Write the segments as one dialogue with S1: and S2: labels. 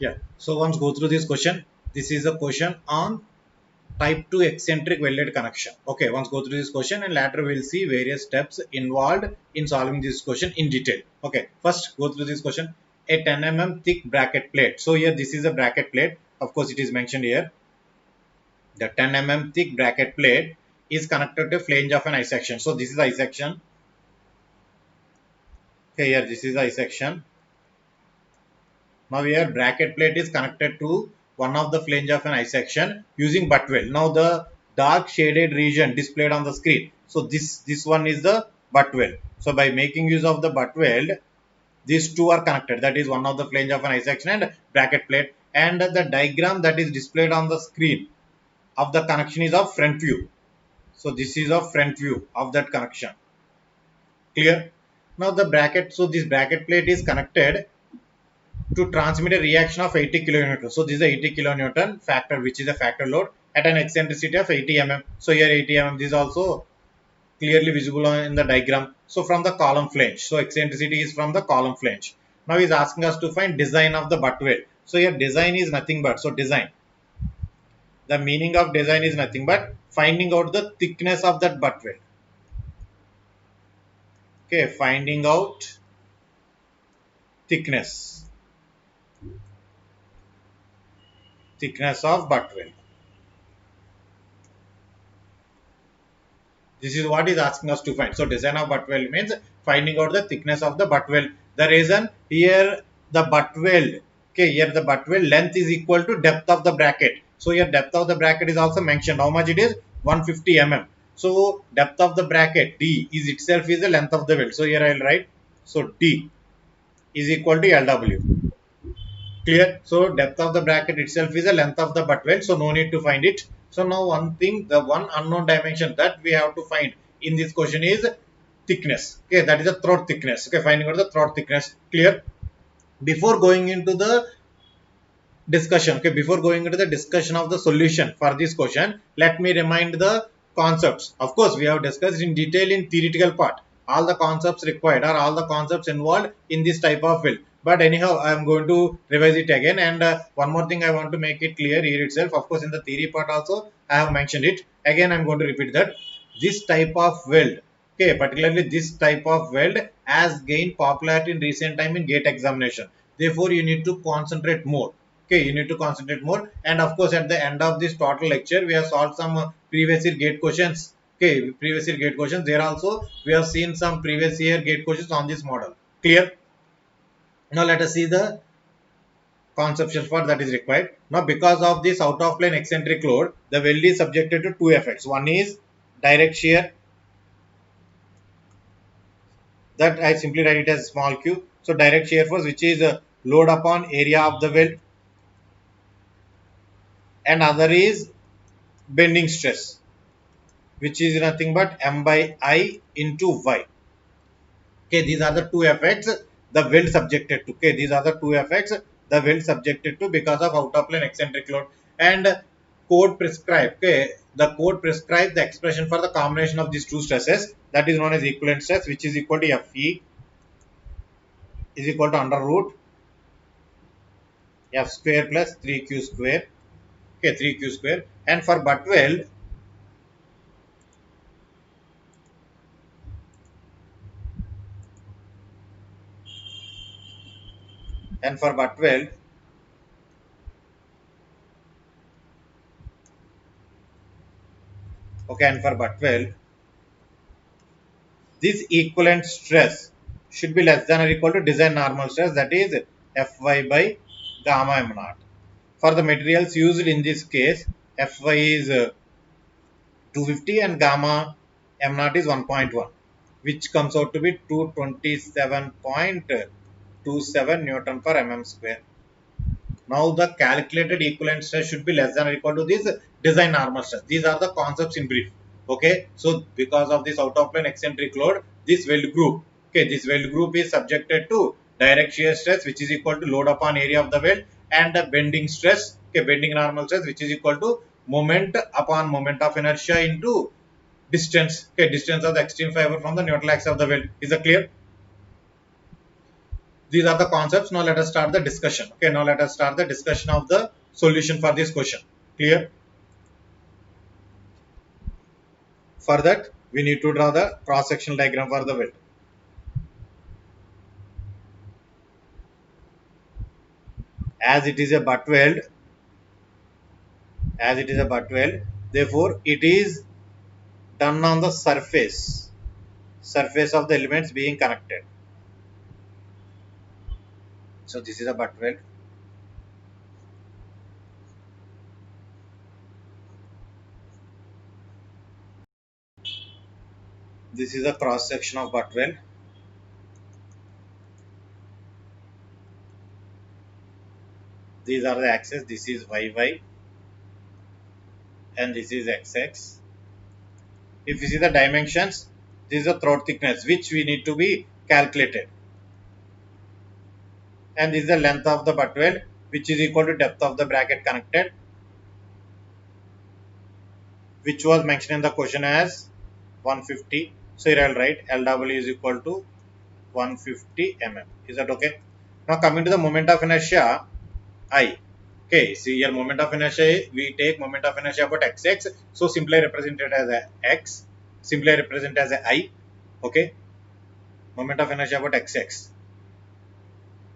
S1: Yeah. So once go through this question. This is a question on type 2 eccentric welded connection. Okay, once go through this question and later we'll see various steps involved in solving this question in detail. Okay, first go through this question. A 10 thick bracket plate. So here this is a bracket plate. Of course, it is mentioned here. The 10 thick bracket plate is connected to flange of an I section. So this is I section. Okay, here this is I section. Now here bracket plate is connected to one of the flange of an I section using butt weld. Now the dark shaded region displayed on the screen. So this one is the butt weld. So by making use of the butt weld, these two are connected. That is one of the flange of an I section and bracket plate. And the diagram that is displayed on the screen of the connection is of front view. So this is a front view of that connection. Clear? Now the bracket. So this bracket plate is connected to transmit a reaction of 80 kilonewton. So this is a 80 kilonewton factor, which is a factor load at an eccentricity of 80 mm. So here 80 mm, this is also clearly visible in the diagram. So from the column flange. So eccentricity is from the column flange. Now he is asking us to find design of the butt weld. So here design is nothing but, so design. The meaning of design is nothing but finding out the thickness of that butt weld. Okay, finding out thickness of butt weld. This is what is asking us to find. So design of butt weld means finding out the thickness of the butt weld. The reason here the butt weld, okay, here the butt weld length is equal to depth of the bracket. So here depth of the bracket is also mentioned. How much it is? 150 mm. So depth of the bracket D is itself is the length of the weld. So here I will write. So D is equal to LW. Clear? So depth of the bracket itself is the length of the butt weld. So no need to find it. So now one thing, the one unknown dimension that we have to find in this question is thickness. Okay, that is the throat thickness. Okay, finding out the throat thickness. Clear? Before going into the discussion, okay, before going into the discussion of the solution for this question, let me remind the concepts. Of course, we have discussed in detail in theoretical part all the concepts required or all the concepts involved in this type of weld. But anyhow, I am going to revise it again. And one more thing I want to make it clear here itself. Of course, in the theory part also I have mentioned it. Again, I am going to repeat that this type of weld, okay, particularly this type of weld has gained popularity in recent time in GATE examination. Therefore, you need to concentrate more. Okay, you need to concentrate more. And of course, at the end of this total lecture, we have solved some previous year GATE questions. Okay, previous year GATE questions. There also we have seen some previous year GATE questions on this model. Clear? Now let us see the conceptual part that is required. Now because of this out of plane eccentric load, the weld is subjected to two effects. One is direct shear, that I simply write it as small q. So direct shear force, which is load upon area of the weld, and other is bending stress, which is nothing but m by I into y. Okay, these are the two effects the weld subjected to. Okay, these are the two effects the weld subjected to because of out of plane eccentric load. And code prescribe. Okay, the code prescribes the expression for the combination of these two stresses, that is known as equivalent stress, which is equal to Fe is equal to under root F square plus 3q square. Okay, 3q square. And for butt weld, and for butt weld, okay, and for butt weld, this equivalent stress should be less than or equal to design normal stress, that is Fy by gamma m naught. For the materials used in this case, Fy is 250 and gamma m naught is 1.1, which comes out to be 227.27 Newton per mm square. Now the calculated equivalent stress should be less than or equal to this design normal stress. These are the concepts in brief. Okay, so because of this out of plane eccentric load, this weld group, okay, this weld group is subjected to direct shear stress, which is equal to load upon area of the weld, and the bending stress, okay, bending normal stress, which is equal to moment upon moment of inertia into distance, okay, distance of the extreme fiber from the neutral axis of the weld. Is that clear? These are the concepts. Now let us start the discussion. Okay, now let us start the discussion of the solution for this question. Clear? For that, we need to draw the cross-sectional diagram for the weld. As it is a butt weld, therefore it is done on the surface of the elements being connected. So this is a butt weld. This is a cross section of butt weld. These are the axes. This is YY and this is XX. If you see the dimensions, this is the throat thickness which we need to be calculated. And this is the length of the butt weld which is equal to depth of the bracket connected, which was mentioned in the question as 150. So here I'll write LW is equal to 150 mm. Is that okay? Now coming to the moment of inertia I. Okay, see here moment of inertia, we take moment of inertia about xx. So simply represent it as a x. Simply represent as a I. Okay. Moment of inertia about xx.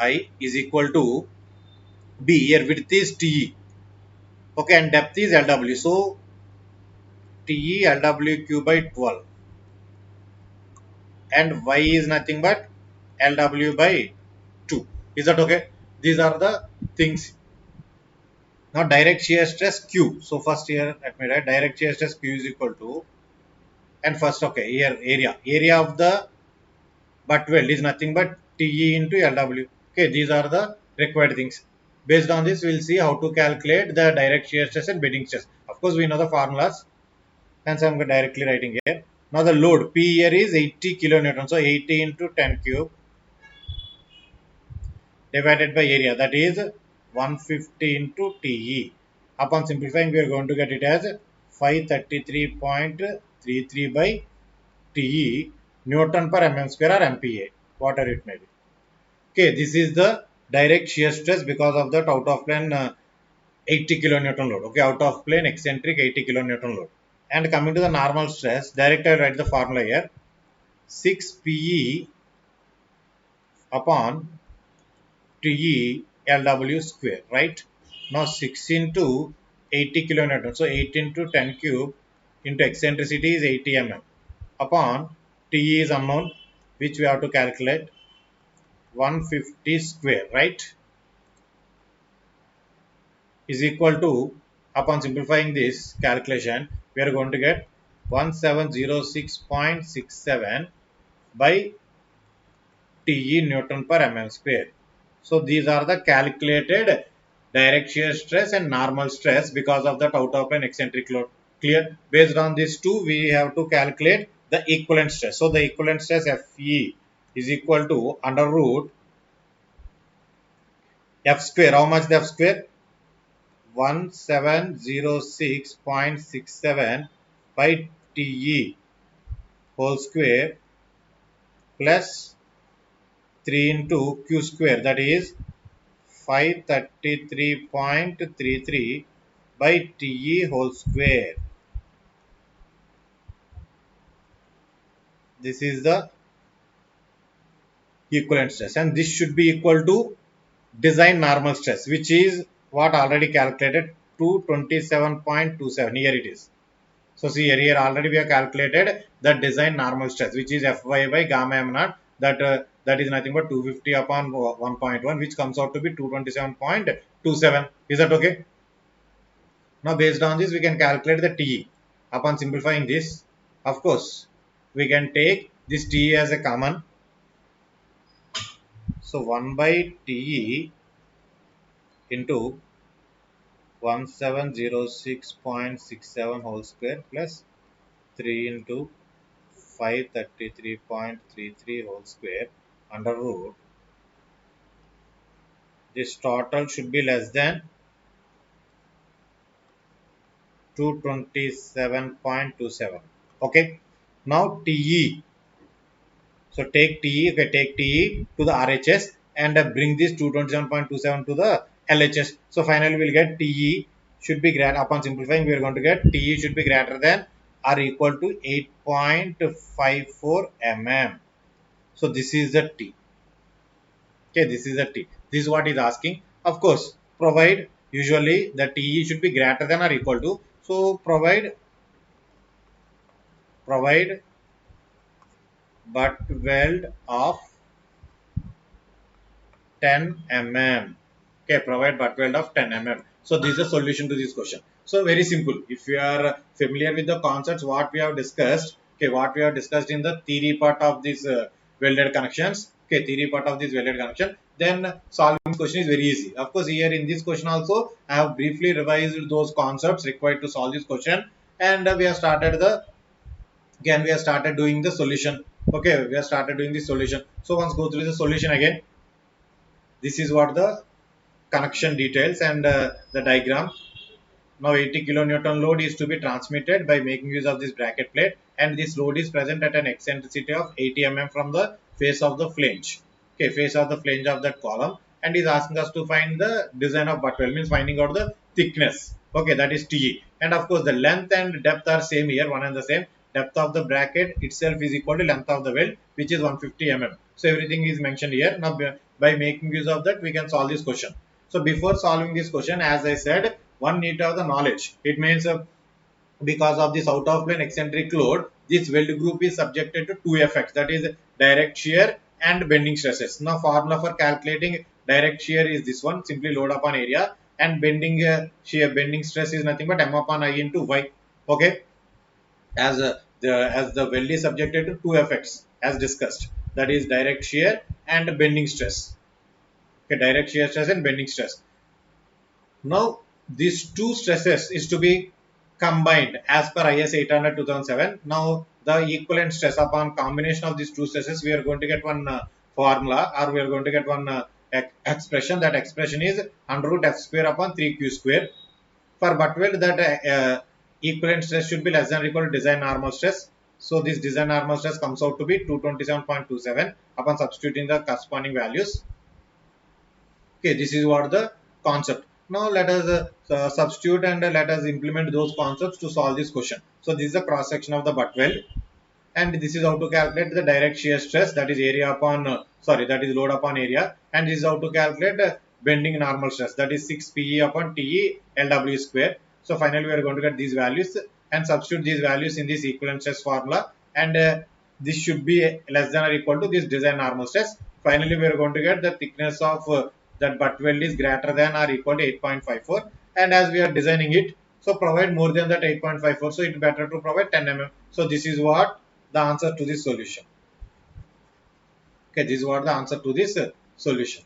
S1: I is equal to B. Here width is TE. Okay, and depth is LW. So TE LWQ by 12. And Y is nothing but LW by 2. Is that okay? These are the things. Now direct shear stress Q. So first here let me write direct shear stress Q is equal to, and first okay, here area of the butt weld is nothing but TE into LW. Okay, these are the required things. Based on this, we will see how to calculate the direct shear stress and bending stress. Of course, we know the formulas, hence I am directly writing here. Now the load P here is 80 kilonewton, so 80 into 10 cube divided by area, that is 150 into TE. Upon simplifying, we are going to get it as 533.33 by TE, Newton per mm square or MPa, whatever it may be. Okay, this is the direct shear stress because of that out of plane 80 kilonewton load. Okay, out of plane eccentric 80 kilonewton load. And coming to the normal stress, directly I write the formula here, 6 PE upon TE LW square, right? Now 6 into 80 kilonewton, so 8 into 10 cube into eccentricity is 80 mm upon TE is unknown, which we have to calculate 150 square, right? Is equal to, upon simplifying this calculation, we are going to get 1706.67 by TE Newton per mm square. So these are the calculated direct shear stress and normal stress because of that out of plane eccentric load. Clear? Based on these two, we have to calculate the equivalent stress. So the equivalent stress Fe is equal to under root F square. How much the F square? 1706.67 by TE whole square plus 3 into Q square, that is 533.33 by TE whole square. This is the equivalent stress, and this should be equal to design normal stress, which is what already calculated, 227.27. Here it is. So see here already we have calculated the design normal stress, which is Fy by gamma m naught, that is nothing but 250 upon 1.1, which comes out to be 227.27. Is that okay? Now based on this we can calculate the TE. Upon simplifying this, of course we can take this TE as a common. So 1 by TE into 1706.67 whole square plus 3 into 533.33 whole square under root, this total should be less than 227.27. Okay, now TE. So take TE, okay, take TE to the RHS and bring this 227.27 to the LHS. So finally we'll get TE should be greater, upon simplifying we are going to get TE should be greater than or equal to 8.54 mm. So this is the T. Okay, this is the T. This is what is asking. Of course, provide usually the TE should be greater than or equal to. So provide butt weld of 10 mm. Okay, provide butt weld of 10 mm. So this is a solution to this question. So very simple. If you are familiar with the concepts what we have discussed, okay, what we have discussed in the theory part of this welded connections, okay, theory part of this welded connection, then solving this question is very easy. Of course, here in this question also, I have briefly revised those concepts required to solve this question, and we have started the again we have started doing the solution. Okay, we have started doing the solution. So once go through the solution again. This is what the connection details and the diagram. Now 80 kilonewton load is to be transmitted by making use of this bracket plate, and this load is present at an eccentricity of 80 mm from the face of the flange. Okay, face of the flange of that column, and is asking us to find the design of butt weld, means finding out the thickness. Okay, that is TE, and of course the length and depth are same here, one and the same. Depth of the bracket itself is equal to length of the weld, which is 150 mm. So everything is mentioned here. Now by making use of that, we can solve this question. So before solving this question, as I said, one need to have the knowledge. It means because of this out of plane eccentric load, this weld group is subjected to two effects, that is direct shear and bending stresses. Now formula for calculating direct shear is this one, simply load upon area, and bending stress is nothing but M upon I into Y. Okay, as the weld is subjected to two effects as discussed, that is direct shear and bending stress. Okay, direct shear stress and bending stress. Now, these two stresses is to be combined as per IS 800 2007. Now, the equivalent stress upon combination of these two stresses, we are going to get one formula, or we are going to get one expression. That expression is under root f square upon 3q square. For butt weld, that equivalent stress should be less than or equal to design normal stress. So, this design normal stress comes out to be 227.27 upon substituting the corresponding values. Okay, this is what the concept. Now let us substitute and let us implement those concepts to solve this question. So this is the cross section of the butt weld, and this is how to calculate the direct shear stress, that is area upon that is load upon area, and this is how to calculate bending normal stress, that is 6 PE upon TE LW square. So finally we are going to get these values and substitute these values in this equivalent stress formula, and this should be less than or equal to this design normal stress. Finally we are going to get the thickness of that butt weld is greater than or equal to 8.54, and as we are designing it, so provide more than that 8.54, so it's better to provide 10 mm. So this is what the answer to this solution. Okay, this is what the answer to this solution.